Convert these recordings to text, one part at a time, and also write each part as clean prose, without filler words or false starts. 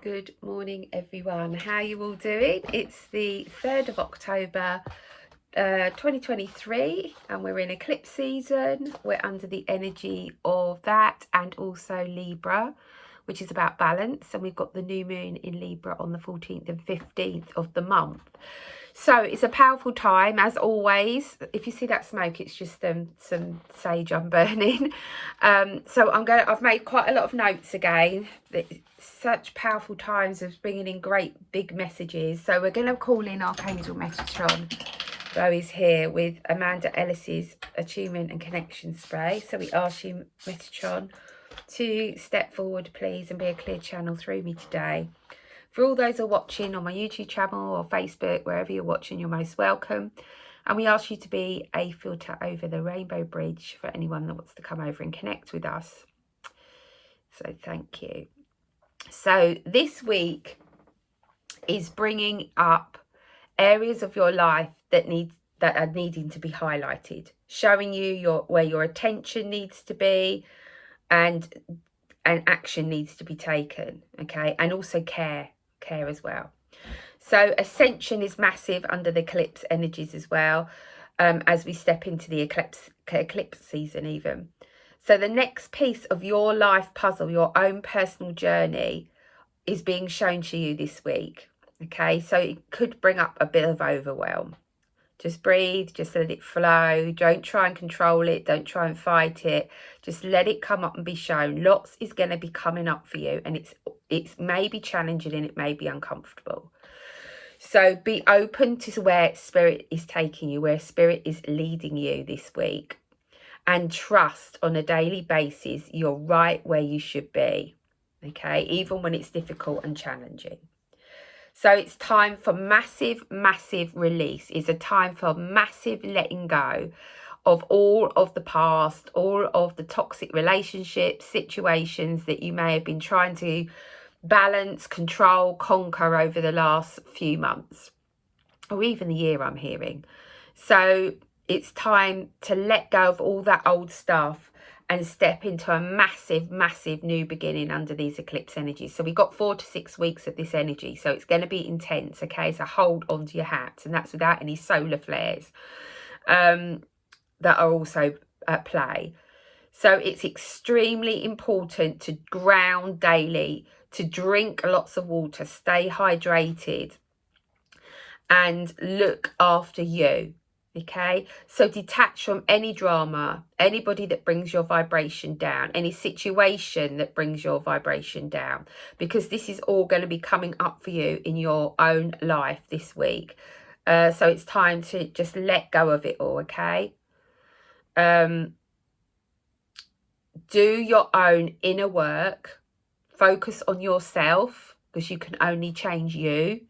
Good morning, everyone. How are you all doing? It's the 3rd of October 2023 and we're in eclipse season. We're under the energy of that and also Libra, which is about balance, and we've got the new moon in Libra on the 14th and 15th of the month. So it's a powerful time, as always. If you see that smoke, it's just some sage I'm burning. So I've made quite a lot of notes again. Such powerful times of bringing in great big messages. So we're going to call in Archangel Metatron, though he's here, with Amanda Ellis's attunement and connection spray. So we ask you, Metatron, to step forward, please, and be a clear channel through me today. For all those who are watching on my YouTube channel or Facebook, wherever you're watching, you're most welcome. And we ask you to be a filter over the rainbow bridge for anyone that wants to come over and connect with us. So thank you. So this week is bringing up areas of your life that are needing to be highlighted, showing you where your attention needs to be, and action needs to be taken. Okay, and also care as well. So ascension is massive under the eclipse energies as well, as we step into the eclipse season even. So the next piece of your life puzzle, your own personal journey, is being shown to you this week. Okay, so it could bring up a bit of overwhelm. Just breathe, just let it flow. Don't try and control it. Don't try and fight it. Just let it come up and be shown. Lots is going to be coming up for you, and it's maybe challenging and it may be uncomfortable. So be open to where spirit is taking you, where spirit is leading you this week, and trust on a daily basis you're right where you should be. Okay, even when it's difficult and challenging. So it's time for massive release. It's a time for massive letting go of all of the past, all of the toxic relationships, situations that you may have been trying to balance, control, conquer over the last few months, or even the year, I'm hearing. So it's time to let go of all that old stuff and step into a massive new beginning under these eclipse energies. So we've got 4 to 6 weeks of this energy, so it's going to be intense. Okay, so hold on to your hats, and that's without any solar flares that are also at play. So it's extremely important to ground daily, to drink lots of water, stay hydrated, and look after you. Okay, so detach from any drama, anybody that brings your vibration down, any situation that brings your vibration down, because this is all going to be coming up for you in your own life this week. So it's time to just let go of it all. Okay, do your own inner work, focus on yourself, because you can only change you.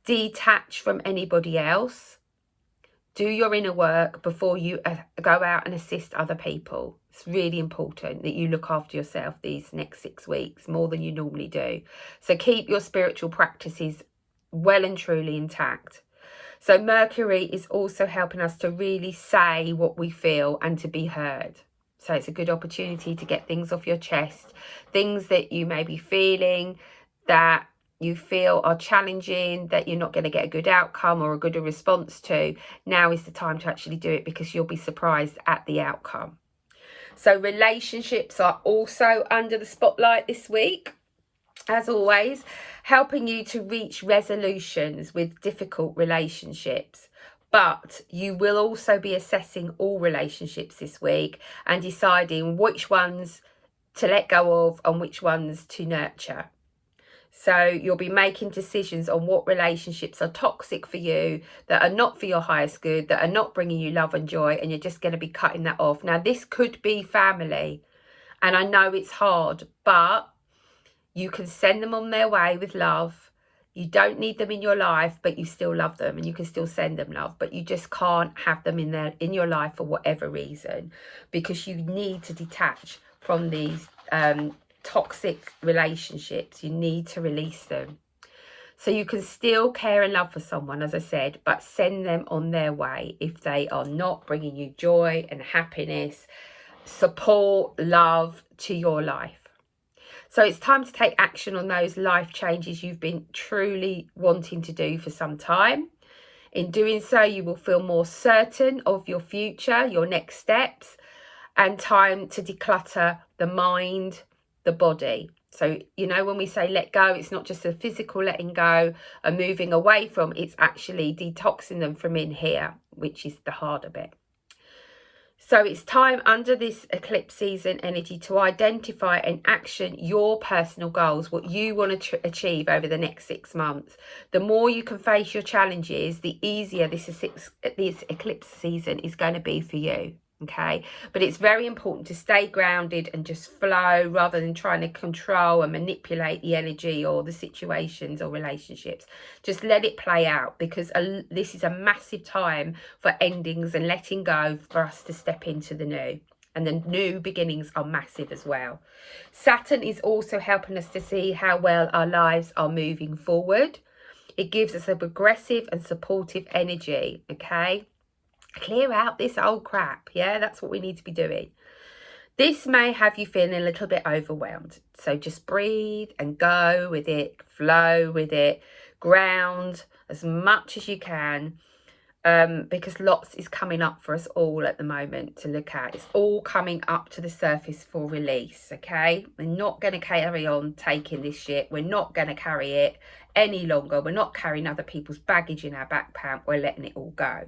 Detach from anybody else. Do your inner work before you go out and assist other people. It's really important that you look after yourself these next 6 weeks, more than you normally do. So keep your spiritual practices well and truly intact. So Mercury is also helping us to really say what we feel and to be heard. So it's a good opportunity to get things off your chest, things that you may be feeling that you feel are challenging, that you're not going to get a good outcome or a good response to. Now is the time to actually do it, because you'll be surprised at the outcome. So relationships are also under the spotlight this week, as always, helping you to reach resolutions with difficult relationships. But you will also be assessing all relationships this week and deciding which ones to let go of and which ones to nurture. So you'll be making decisions on what relationships are toxic for you, that are not for your highest good, that are not bringing you love and joy, and you're just going to be cutting that off. Now, this could be family, and I know it's hard, but you can send them on their way with love. You don't need them in your life, but you still love them, and you can still send them love, but you just can't have them in your life for whatever reason, because you need to detach from these toxic relationships. You need to release them. So you can still care and love for someone, as I said, but send them on their way if they are not bringing you joy and happiness, support, love to your life. So it's time to take action on those life changes you've been truly wanting to do for some time. In doing so, you will feel more certain of your future, your next steps, and time to declutter the mind, the body. So, you know, when we say let go, it's not just a physical letting go and moving away from, it's actually detoxing them from in here, which is the harder bit. So it's time under this eclipse season energy to identify and action your personal goals, what you want to achieve over the next 6 months. The more you can face your challenges, the easier this eclipse season is going to be for you. Okay, but it's very important to stay grounded and just flow rather than trying to control and manipulate the energy or the situations or relationships. Just let it play out, because this is a massive time for endings and letting go, for us to step into the new. And the new beginnings are massive as well. Saturn is also helping us to see how well our lives are moving forward. It gives us a progressive and supportive energy, okay? Clear out this old crap. Yeah, that's what we need to be doing. This may have you feeling a little bit overwhelmed. So just breathe and go with it, flow with it, ground as much as you can, because lots is coming up for us all at the moment to look at. It's all coming up to the surface for release, okay? We're not going to carry on taking this shit. We're not going to carry it any longer. We're not carrying other people's baggage in our backpack. We're letting it all go.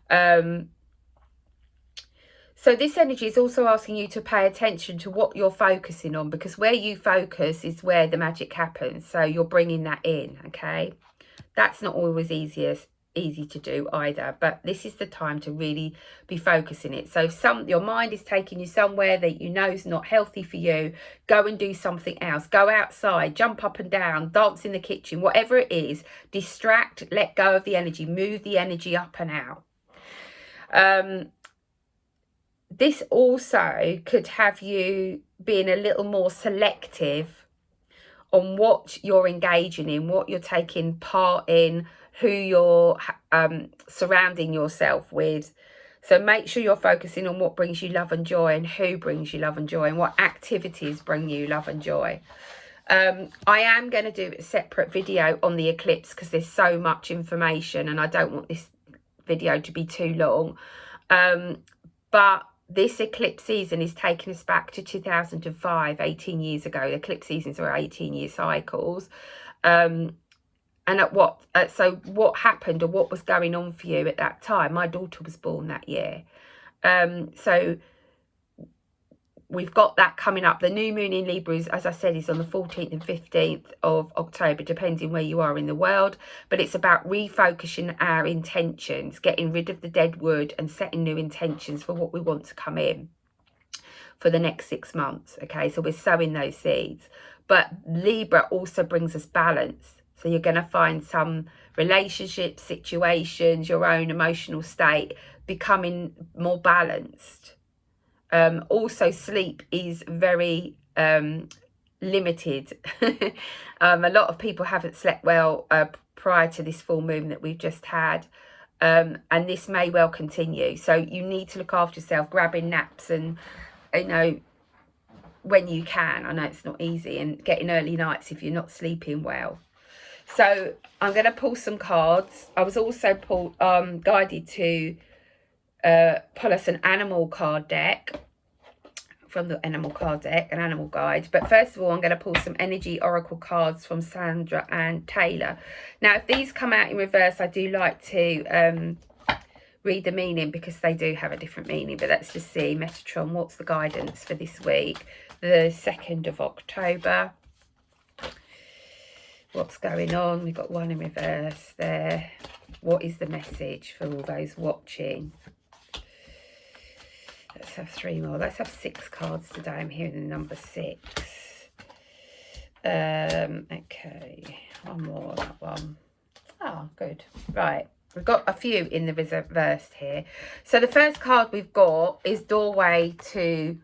So this energy is also asking you to pay attention to what you're focusing on, because where you focus is where the magic happens. So you're bringing that in, okay? That's not always easy to do either, but this is the time to really be focusing it. So if your mind is taking you somewhere that you know is not healthy for you, go and do something else. Go outside, jump up and down, dance in the kitchen, whatever it is. Distract, let go of the energy, move the energy up and out. This also could have you being a little more selective on what you're engaging in, what you're taking part in, who you're surrounding yourself with. So make sure you're focusing on what brings you love and joy, and who brings you love and joy, and what activities bring you love and joy. I am going to do a separate video on the eclipse, because there's so much information and I don't want this video to be too long. But this eclipse season is taking us back to 2005, 18 years ago. The eclipse seasons are 18-year cycles. And so what happened, or what was going on for you at that time? My daughter was born that year. So we've got that coming up. The new moon in Libra, as I said, is on the 14th and 15th of October, depending where you are in the world. But it's about refocusing our intentions, getting rid of the dead wood and setting new intentions for what we want to come in for the next 6 months. Okay, so we're sowing those seeds. But Libra also brings us balance. So you're going to find some relationships, situations, your own emotional state becoming more balanced. Also, sleep is very limited. A lot of people haven't slept well prior to this full moon that we've just had, and this may well continue. So you need to look after yourself, grabbing naps, and when you can. I know it's not easy, and getting early nights if you're not sleeping well. So I'm going to pull some cards. I was also guided to pull us an animal card deck from the animal card deck, an animal guide. But first of all, I'm going to pull some energy oracle cards from Sandra and Taylor. Now, if these come out in reverse, I do like to read the meaning, because they do have a different meaning. But let's just see, Metatron, what's the guidance for this week, the 2nd of October? What's going on? We've got one in reverse there. What is the message for all those watching? Let's have 3 more. Let's have 6 cards today. I'm hearing the number 6. Okay, one more, that one. Oh, good. Right, we've got a few in the reversed here. So the first card we've got is Doorway to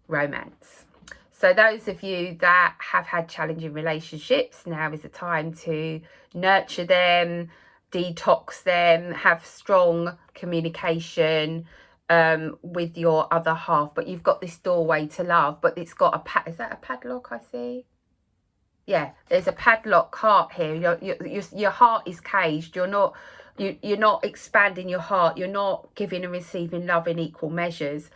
Romance. So those of you that have had challenging relationships, now is the time to nurture them, detox them, have strong communication, with your other half, but you've got this doorway to love, but it's got a is that a padlock? I see. Yeah, there's a padlock heart here. Your heart is caged. You're not expanding your heart. You're not giving and receiving love in equal measures.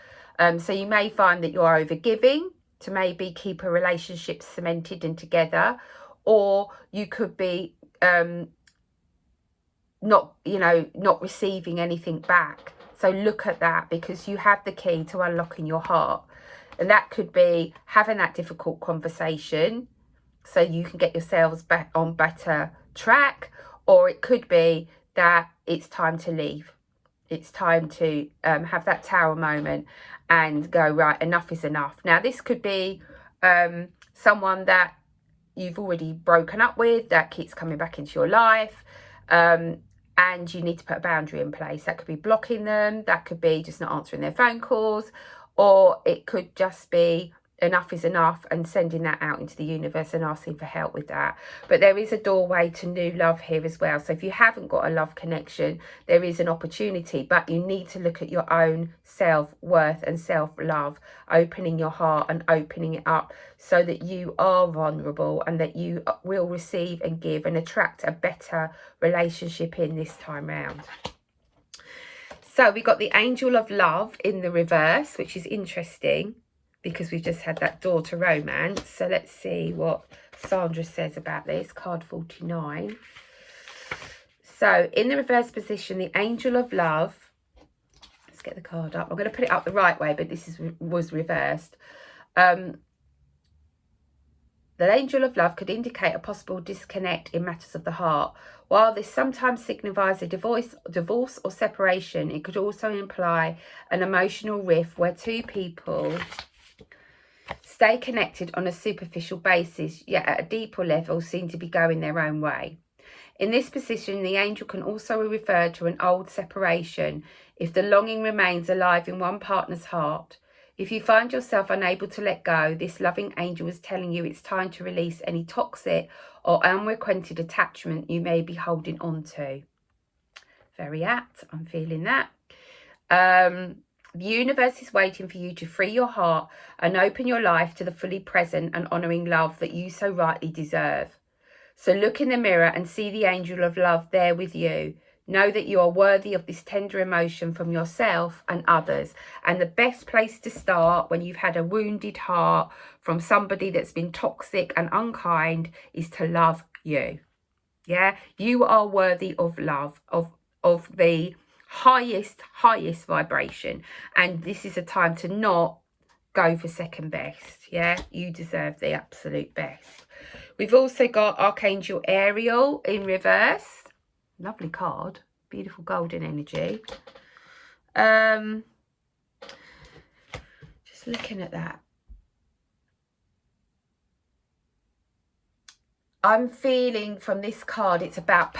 So you may find that you're over giving to maybe keep a relationship cemented and together, or you could be not receiving anything back. So look at that, because you have the key to unlocking your heart, and that could be having that difficult conversation so you can get yourselves back on better track, or it could be that it's time to leave. It's time to have that tower moment and go, right, enough is enough. Now, this could be someone that you've already broken up with that keeps coming back into your life, and you need to put a boundary in place. That could be blocking them. That could be just not answering their phone calls, or it could just be enough is enough and sending that out into the universe and asking for help with that. But there is a doorway to new love here as well. So if you haven't got a love connection, there is an opportunity, but you need to look at your own self-worth and self-love, opening your heart and opening it up so that you are vulnerable and that you will receive and give and attract a better relationship in this time round. So we got the Angel of Love in the reverse, which is interesting, because we've just had that door to romance. So let's see what Sandra says about this. Card 49. So in the reverse position, the Angel of Love. Let's get the card up. I'm going to put it up the right way, but this was reversed. The Angel of Love could indicate a possible disconnect in matters of the heart. While this sometimes signifies a divorce or separation, it could also imply an emotional rift where two people stay connected on a superficial basis, yet at a deeper level seem to be going their own way. In this position, the angel can also refer to an old separation if the longing remains alive in one partner's heart. If you find yourself unable to let go, this loving angel is telling you it's time to release any toxic or unrequited attachment you may be holding on to. Very apt. I'm feeling that. The universe is waiting for you to free your heart and open your life to the fully present and honouring love that you so rightly deserve. So look in the mirror and see the angel of love there with you. Know that you are worthy of this tender emotion from yourself and others. And the best place to start when you've had a wounded heart from somebody that's been toxic and unkind is to love you. Yeah, you are worthy of love, of the highest vibration, and this is a time to not go for second best. Yeah, you deserve the absolute best. We've also got Archangel Ariel in reverse. Lovely card, beautiful golden energy. Just looking at that, I'm feeling from this card it's about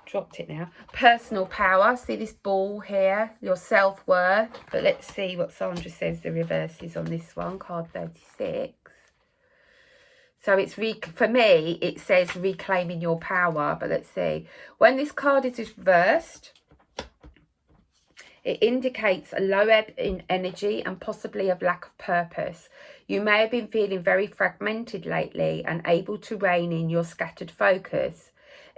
dropped it now. Personal power. See this ball here, your self-worth. But let's see what Sandra says the reverse is on this one, card 36. So it's for me, it says reclaiming your power. But let's see. When this card is reversed, it indicates a low ebb in energy and possibly of lack of purpose. You may have been feeling very fragmented lately and able to rein in your scattered focus.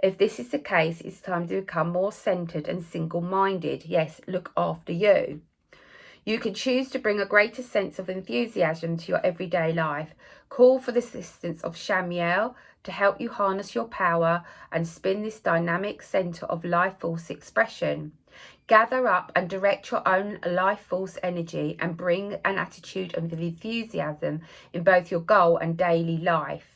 If this is the case, it's time to become more centered and single-minded. Yes, look after you. You can choose to bring a greater sense of enthusiasm to your everyday life. Call for the assistance of Shamiel to help you harness your power and spin this dynamic center of life force expression. Gather up and direct your own life force energy and bring an attitude of enthusiasm in both your goal and daily life.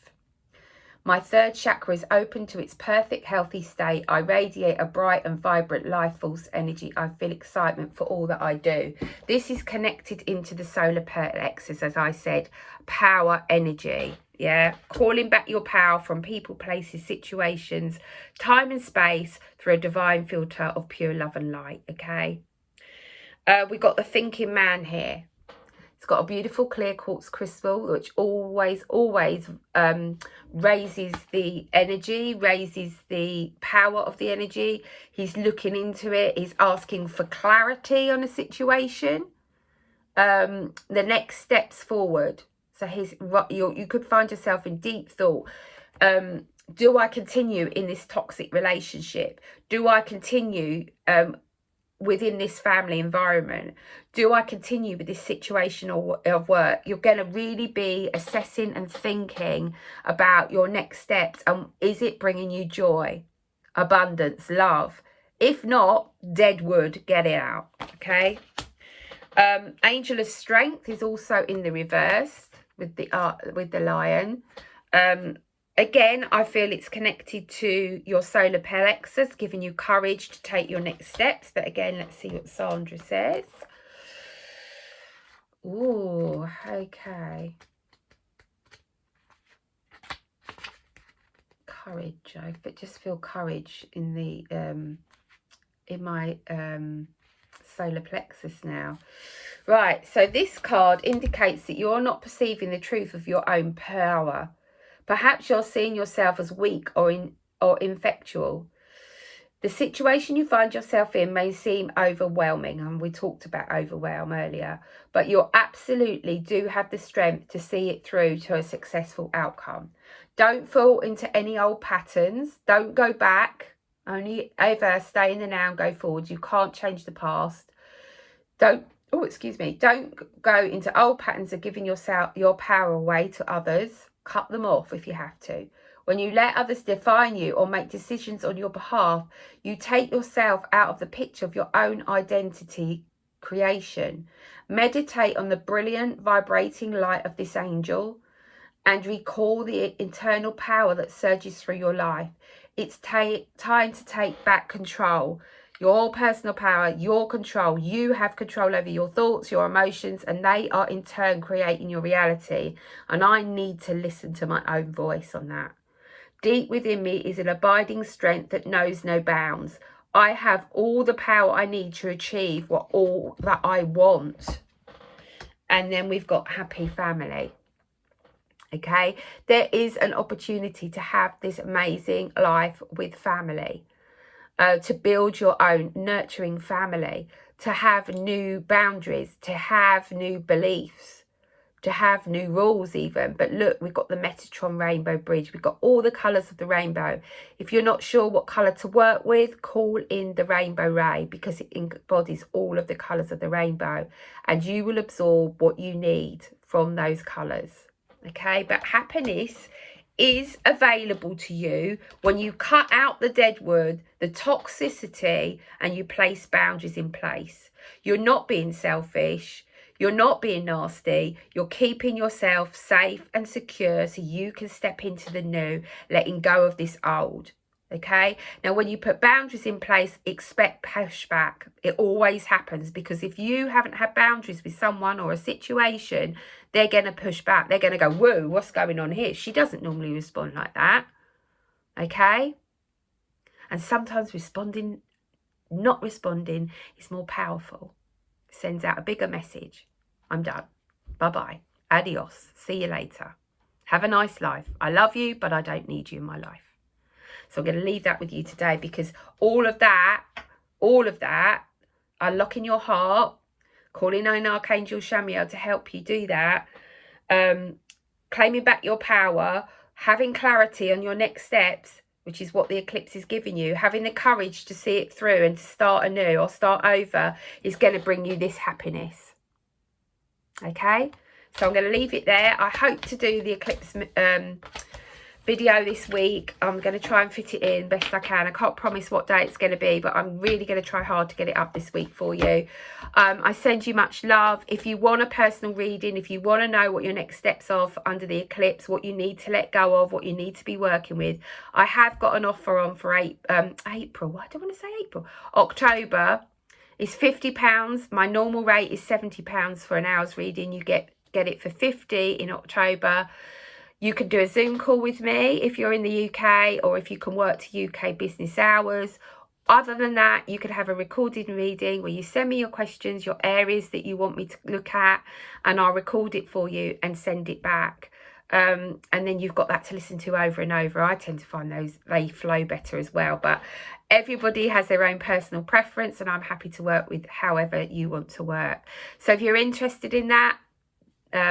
My third chakra is open to its perfect healthy state. I radiate a bright and vibrant life force energy. I feel excitement for all that I do. This is connected into the solar plexus, as I said, power energy. Yeah, calling back your power from people, places, situations, time and space through a divine filter of pure love and light. Okay. We got the thinking man here. It's got a beautiful clear quartz crystal, which always raises the energy, raises the power of the energy. He's looking into it. He's asking for clarity on a situation. The next steps forward. So you could find yourself in deep thought. Do I continue in this toxic relationship? Do I continue within this family environment? Do I continue with this situation of work? You're going to really be assessing and thinking about your next steps, and is it bringing you joy, abundance, love? If not, dead wood, get it out. Okay. Angel of Strength is also in the reverse with the lion. Again, I feel it's connected to your solar plexus, giving you courage to take your next steps. But again, let's see what Sandra says. Ooh, okay. Courage. I just feel courage in the in my solar plexus now. Right, so this card indicates that you're not perceiving the truth of your own power. Perhaps you're seeing yourself as weak or ineffectual. The situation you find yourself in may seem overwhelming, and we talked about overwhelm earlier, but you absolutely do have the strength to see it through to a successful outcome. Don't fall into any old patterns. Don't go back. Only ever stay in the now and go forward. You can't change the past. Don't go into old patterns of giving yourself your power away to others. Cut them off if you have to. When you let others define you or make decisions on your behalf, you take yourself out of the picture of your own identity creation. Meditate on the brilliant vibrating light of this angel and recall the internal power that surges through your life. It's time to take back control. Your personal power, your control. You have control over your thoughts, your emotions, and they are in turn creating your reality. And I need to listen to my own voice on that. Deep within me is an abiding strength that knows no bounds. I have all the power I need to achieve all that I want. And then we've got happy family. Okay, there is an opportunity to have this amazing life with family. To build your own nurturing family, to have new boundaries, to have new beliefs, to have new rules even. But look, we've got the Metatron rainbow bridge. We've got all the colours of the rainbow. If you're not sure what colour to work with, call in the rainbow ray, because it embodies all of the colours of the rainbow. And you will absorb what you need from those colours. Okay, but happiness is available to you when you cut out the dead wood, the toxicity, and you place boundaries in place. You're not being selfish. You're not being nasty. You're keeping yourself safe and secure so you can step into the new, letting go of this old. Okay, now when you put boundaries in place, expect pushback. It always happens, because if you haven't had boundaries with someone or a situation, they're going to push back. They're going to go, whoa, what's going on here? She doesn't normally respond like that. Okay, and sometimes not responding is more powerful. It sends out a bigger message. I'm done. Bye-bye. Adios. See you later. Have a nice life. I love you, but I don't need you in my life. So I'm going to leave that with you today, because all of that, unlocking your heart, calling in Archangel Shamiel to help you do that, claiming back your power, having clarity on your next steps, which is what the eclipse is giving you, having the courage to see it through and to start anew or start over, is going to bring you this happiness. Okay, so I'm going to leave it there. I hope to do the eclipse video this week. I'm going to try and fit it in best I can. I can't promise what day it's going to be, but I'm really going to try hard to get it up this week for you. I send you much love. If you want a personal reading, if you want to know what your next steps are under the eclipse, what you need to let go of, what you need to be working with, I have got an offer on for April. Why do I want to say April? October. It's £50. My normal rate is £70 for an hour's reading. You get it for £50 in October. You can do a Zoom call with me if you're in the UK, or if you can work to UK business hours, Other than that, you could have a recorded reading where you send me your questions, your areas that you want me to look at, and I'll record it for you and send it back. And then you've got that to listen to over and over. I tend to find those, they flow better as well. But everybody has their own personal preference, and I'm happy to work with however you want to work. So if you're interested in that,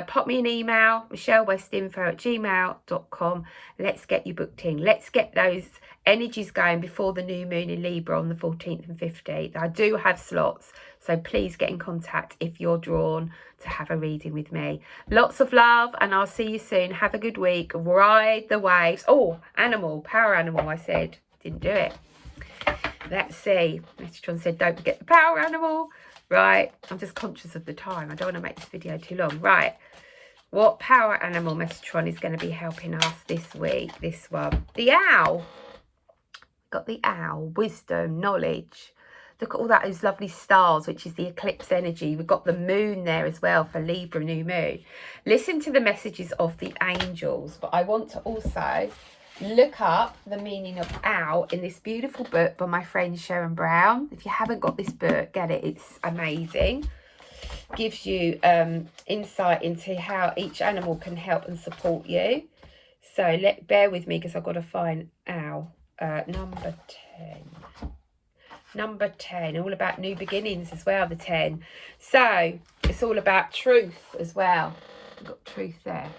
pop me an email, michellewestinfo@gmail.com. Let's get you booked in. Let's get those energies going before the new moon in Libra on the 14th and 15th. I do have slots, so please get in contact if you're drawn to have a reading with me. Lots of love, and I'll see you soon. Have a good week. Ride the waves. Oh, animal, power animal, I said. Didn't do it. Let's see. Metatron said, don't forget the power animal. Right, I'm just conscious of the time. I don't want to make this video too long. Right, what power animal Metatron is going to be helping us this week? This one. The owl. Got the owl. Wisdom, knowledge. Look at all that, those lovely stars, which is the eclipse energy. We've got the moon there as well for Libra new moon. Listen to the messages of the angels. But I want to also look up the meaning of owl in this beautiful book by my friend Sharon Brown. If you haven't got this book, get it. It's amazing. Gives you insight into how each animal can help and support you. So bear with me because I've got to find owl. Number 10. Number 10, all about new beginnings as well, the 10. So it's all about truth as well. We've got truth there.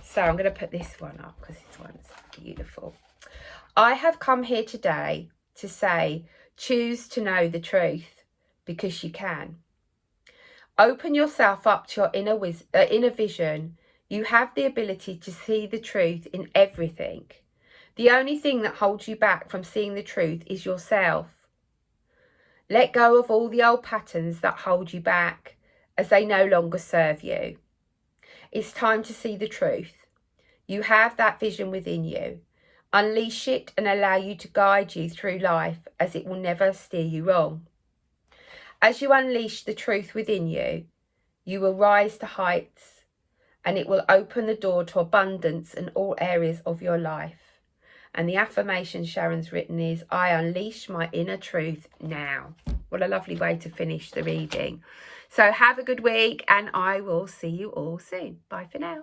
So I'm going to put this one up because this one's beautiful. I have come here today to say, choose to know the truth because you can. Open yourself up to your inner vision. You have the ability to see the truth in everything. The only thing that holds you back from seeing the truth is yourself. Let go of all the old patterns that hold you back as they no longer serve you. It's time to see the truth. You have that vision within you. Unleash it and allow you to guide you through life as it will never steer you wrong. As you unleash the truth within you, you will rise to heights and it will open the door to abundance in all areas of your life. And the affirmation Sharon's written is, I unleash my inner truth now. What a lovely way to finish the reading. So have a good week and I will see you all soon. Bye for now.